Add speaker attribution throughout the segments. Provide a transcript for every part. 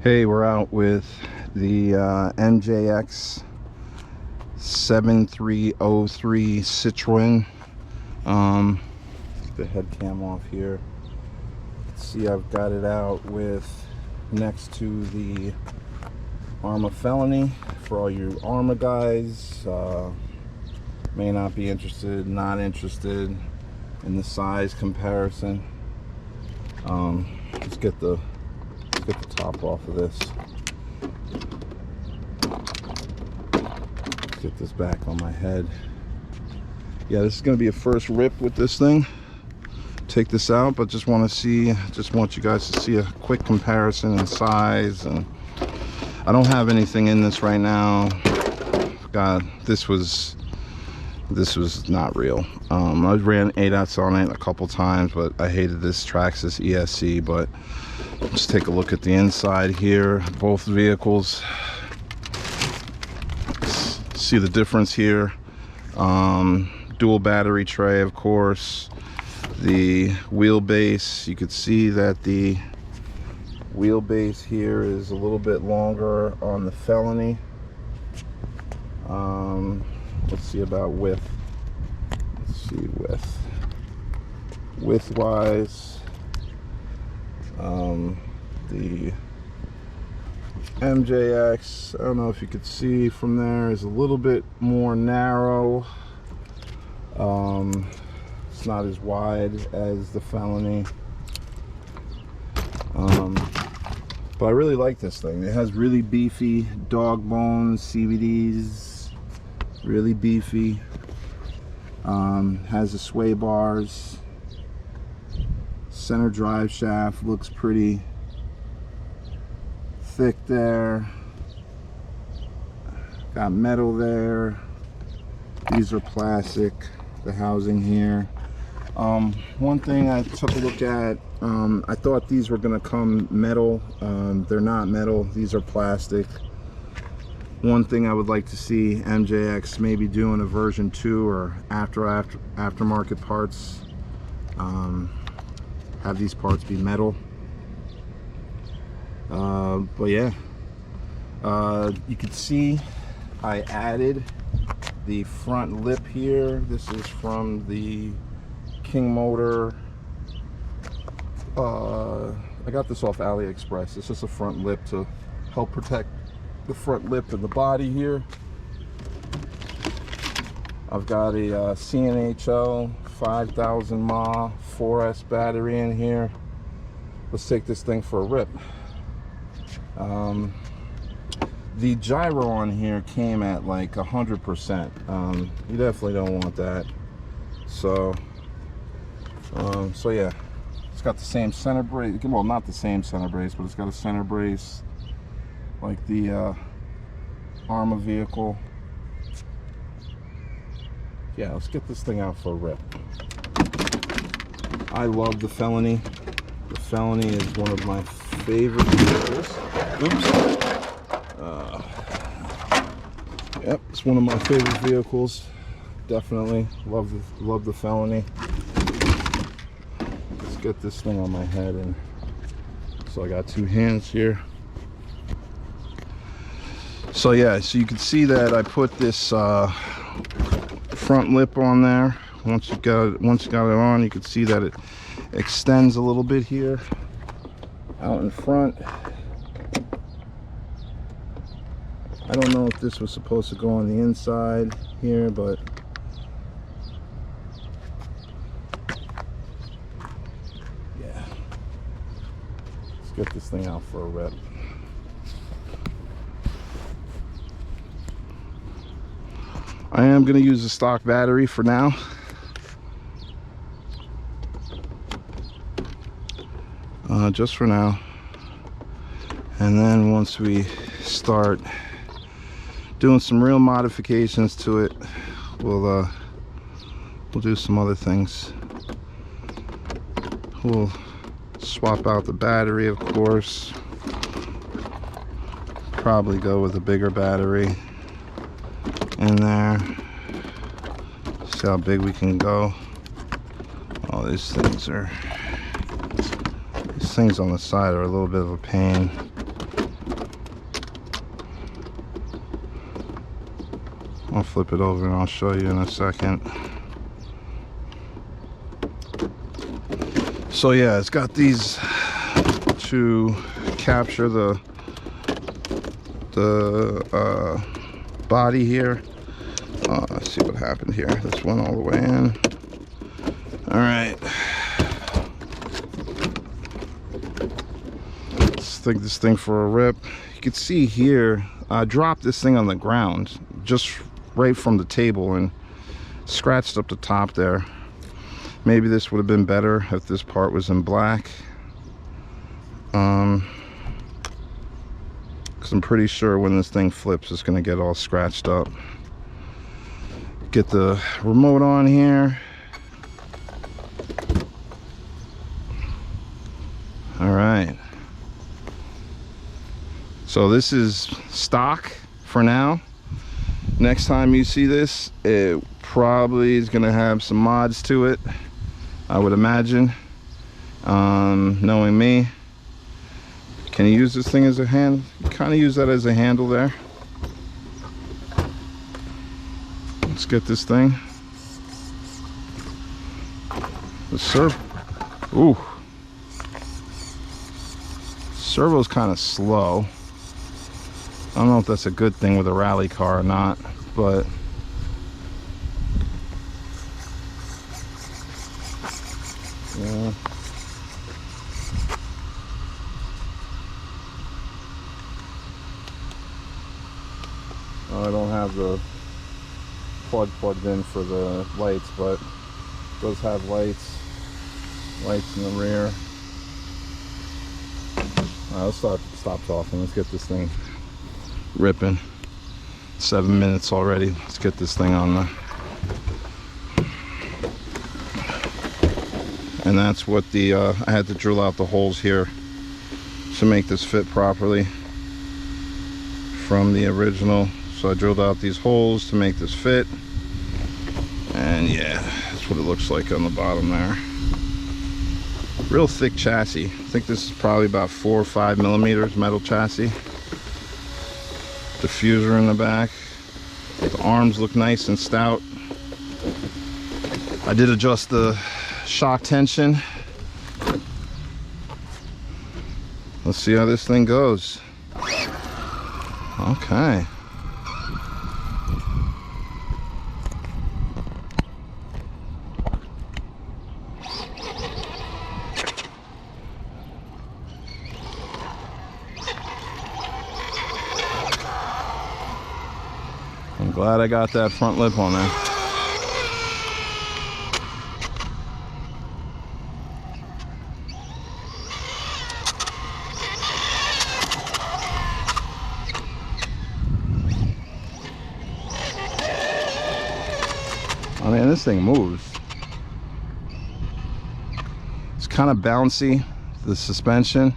Speaker 1: Hey, we're out with the NJX 7303 Citroen. Get the head cam off here. See, I've got it out with next to the Arma Felony for all you Arma guys. May not be interested, not interested in the size comparison. Let's get the top off of this. Let's get this back on my head. Yeah, this is going to be a first rip with this thing. Take this out, but just want you guys to see a quick comparison in size. And I don't have anything in this right now. God, this was not real. I ran ADATs on it a couple times, but I hated this Traxxas ESC. But let's take a look at the inside here. Both vehicles. See the difference here. Dual battery tray, of course. The wheelbase, you could see that the wheelbase here is a little bit longer on the Felony. Let's see about width. Let's see width-wise. The MJX, I don't know if you could see from there, is a little bit more narrow. It's not as wide as the Felony. But I really like this thing. It has really beefy dog bones, CVDs, really beefy. Has the sway bars. Center drive shaft looks pretty thick there. Got metal there. These are plastic, the housing here. One thing I took a look at, I thought these were going to come metal. They're not metal, these are plastic. One thing I would like to see MJX maybe doing a version 2 or aftermarket parts. Have these parts be metal. But yeah, you can see I added the front lip here. This is from the King Motor. I got this off AliExpress. It's just a front lip to help protect the front lip and the body here. I've got a CNHL 5000 mAh 4S battery in here. Let's take this thing for a rip. The gyro on here came at like 100%. You definitely don't want that. So yeah, it's got the same center brace. Well, not the same center brace, but it's got a center brace like the Arma vehicle. Yeah, let's get this thing out for a rip. I love the Felony. The Felony is one of my favorite vehicles. Oops. Yep, it's one of my favorite vehicles. Definitely love the Felony. Let's get this thing on my head, and so I got two hands here. So yeah, so you can see that I put this front lip on there. Once you got it on, you can see that it extends a little bit here out in front. I don't know if this was supposed to go on the inside here, but yeah, let's get this thing out for a rip. I am going to use a stock battery for now. Just for now. And then once we start doing some real modifications to it, we'll do some other things. We'll swap out the battery, of course. Probably go with a bigger battery in there. See how big we can go. Oh, these things on the side are a little bit of a pain. I'll flip it over and I'll show you in a second. So yeah, it's got these to capture the body here. Let's see what happened here. This went all the way in. All right. Let's take this thing for a rip. You can see here, I dropped this thing on the ground just right from the table and scratched up the top there. Maybe this would have been better if this part was in black. Because I'm pretty sure when this thing flips, it's going to get all scratched up. Get the remote on here. All right. So this is stock for now. Next time you see this, it probably is going to have some mods to it, I would imagine. Knowing me. Can you use this thing as a hand? Kind of use that as a handle there. Let's get this thing. The ooh. Servo's kind of slow. I don't know if that's a good thing with a rally car or not, but yeah. I don't have the plug plugged in for the lights, but it does have lights in the rear. Let's stop talking. Let's get this thing ripping. 7 minutes already. Let's get this thing on the. And that's what the I had to drill out the holes here to make this fit properly from the original. So I drilled out these holes to make this fit, and yeah, that's what it looks like on the bottom there. Real thick chassis. I think this is probably about 4 or 5 millimeters metal chassis. Diffuser in the back. The arms look nice and stout. I did adjust the shock tension. Let's see how this thing goes. Okay. I'm glad I got that front lip on there. I mean, this thing moves. It's kind of bouncy, the suspension.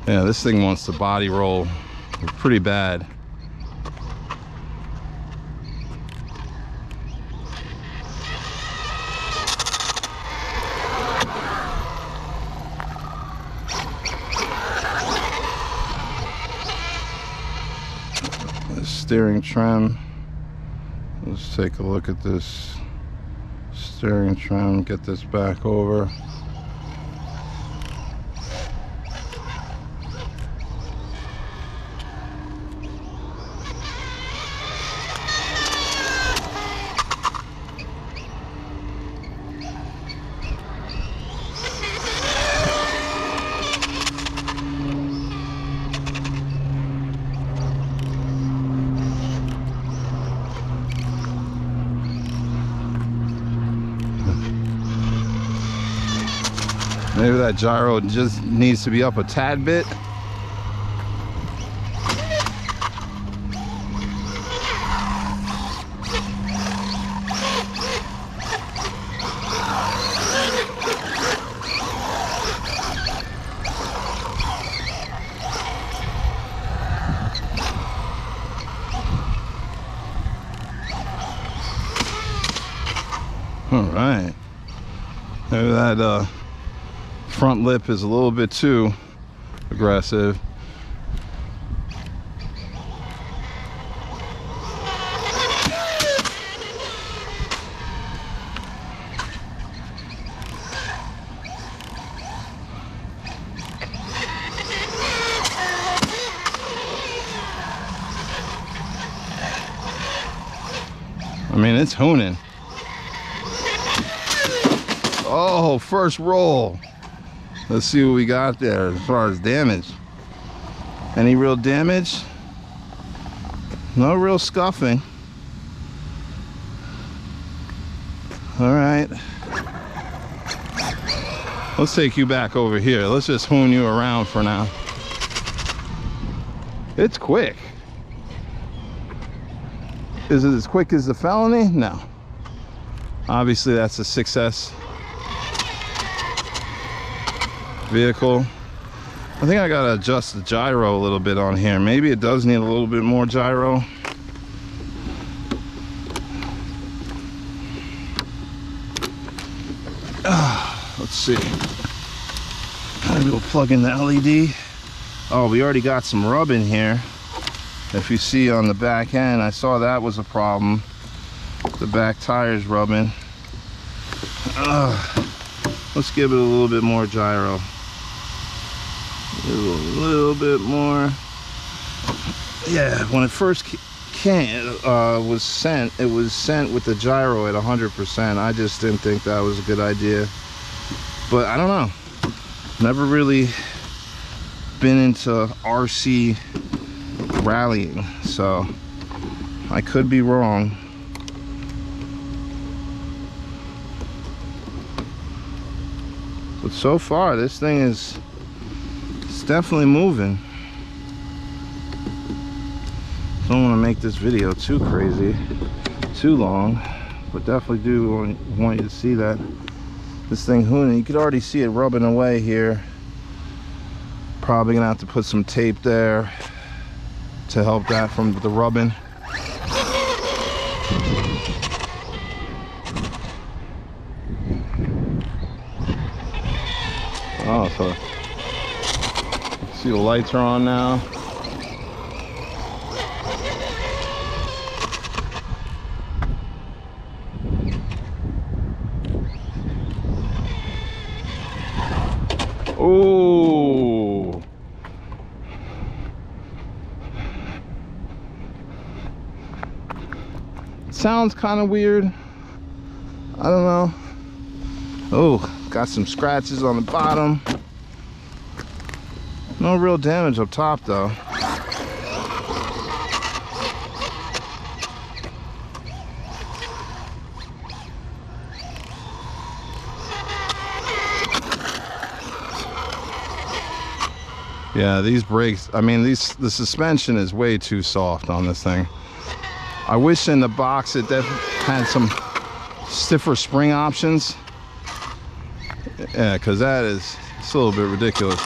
Speaker 1: Yeah, this thing wants to body roll pretty bad. The steering trim. Let's take a look at this steering trim, get this back over. Maybe that gyro just needs to be up a tad bit. All right. Maybe that front lip is a little bit too aggressive. I mean, it's hooning. Oh, first roll. Let's see what we got there as far as damage. Any real damage? No real scuffing. All right. Let's take you back over here. Let's just hoon you around for now. It's quick. Is it as quick as the felony? No. Obviously that's a 6S vehicle. I think I gotta adjust the gyro a little bit on here. Maybe it does need a little bit more gyro. Let's see. Maybe we'll plug in the LED. Oh, we already got some rub in here. If you see on the back end, I saw that was a problem. The back tires rubbing. Let's give it a little bit more gyro. A little bit more. Yeah, when it first was sent, it was sent with the gyro at 100%. I just didn't think that was a good idea. But I don't know. Never really been into RC rallying, so I could be wrong. But so far this thing is, it's definitely moving. Don't want to make this video too crazy, too long, but definitely do want you to see that this thing hooning. You could already see it rubbing away here. Probably gonna have to put some tape there to help that from the rubbing. Oh, so see the lights are on now. Oh, sounds kind of weird. I don't know. Oh, got some scratches on the bottom. No real damage up top though. Yeah, these brakes, I mean, the suspension is way too soft on this thing. I wish in the box it had some stiffer spring options. Yeah, because it's a little bit ridiculous.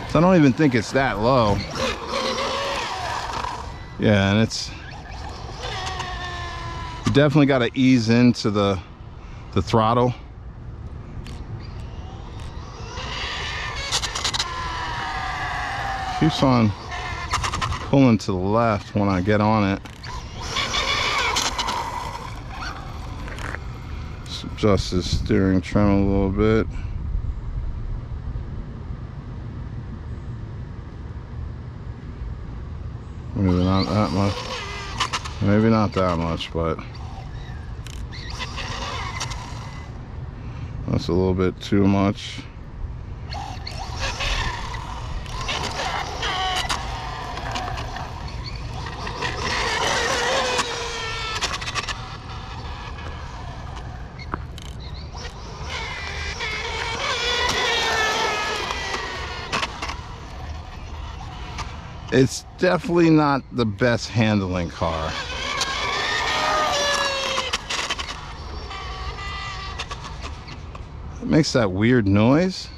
Speaker 1: So I don't even think it's that low. Yeah, and you definitely got to ease into the throttle. Keeps on pulling to the left when I get on it. Just adjust the steering trim a little bit. Maybe not that much. Maybe not that much, but that's a little bit too much. It's definitely not the best handling car. It makes that weird noise.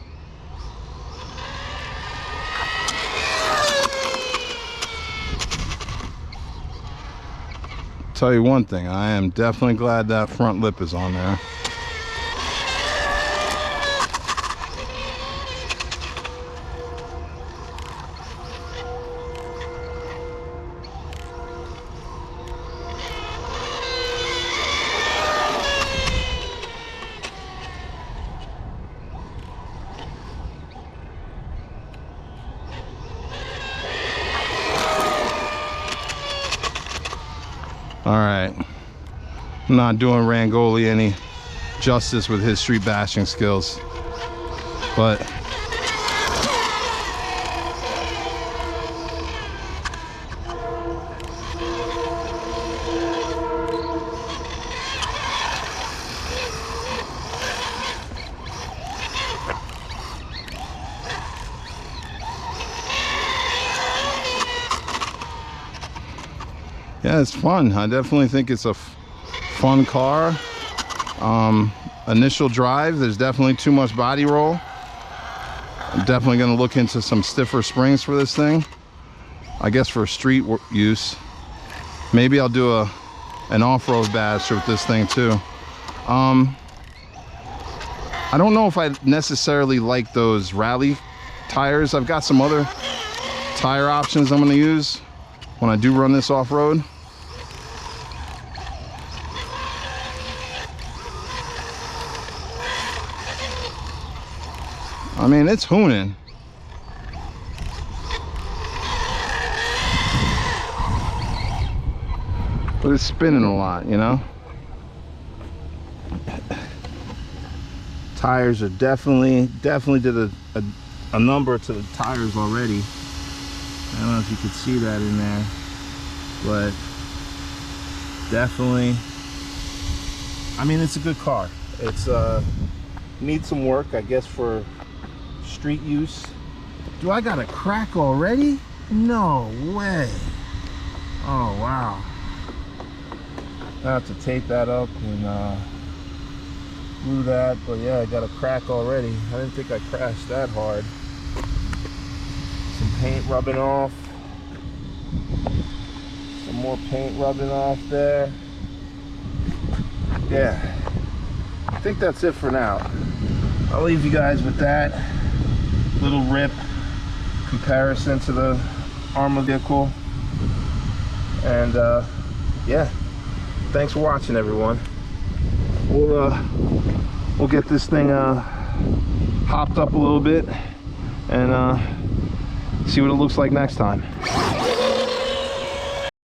Speaker 1: Tell you one thing, I am definitely glad that front lip is on there. All right, I'm not doing Rangoli any justice with his street bashing skills, but yeah, it's fun. I definitely think it's a fun car. Initial drive, there's definitely too much body roll. I'm definitely going to look into some stiffer springs for this thing, I guess, for street use. Maybe I'll do an off-road bash with this thing too. I don't know if I necessarily like those rally tires. I've got some other tire options I'm going to use when I do run this off-road. I mean, it's hooning. But it's spinning a lot, you know? Tires are definitely did a number to the tires already. I don't know if you could see that in there, but definitely, I mean, it's a good car. It's needs some work, I guess, for street use. Do I got a crack already? No way. Oh wow. I have to tape that up and glue that, but yeah, I got a crack already. I didn't think I crashed that hard. Some paint rubbing off. Some more paint rubbing off there. Yeah, I think that's it for now. I'll leave you guys with that little rip comparison to the Arma vehicle. And yeah, thanks for watching, everyone. We'll get this thing hopped up a little bit and see what it looks like next time.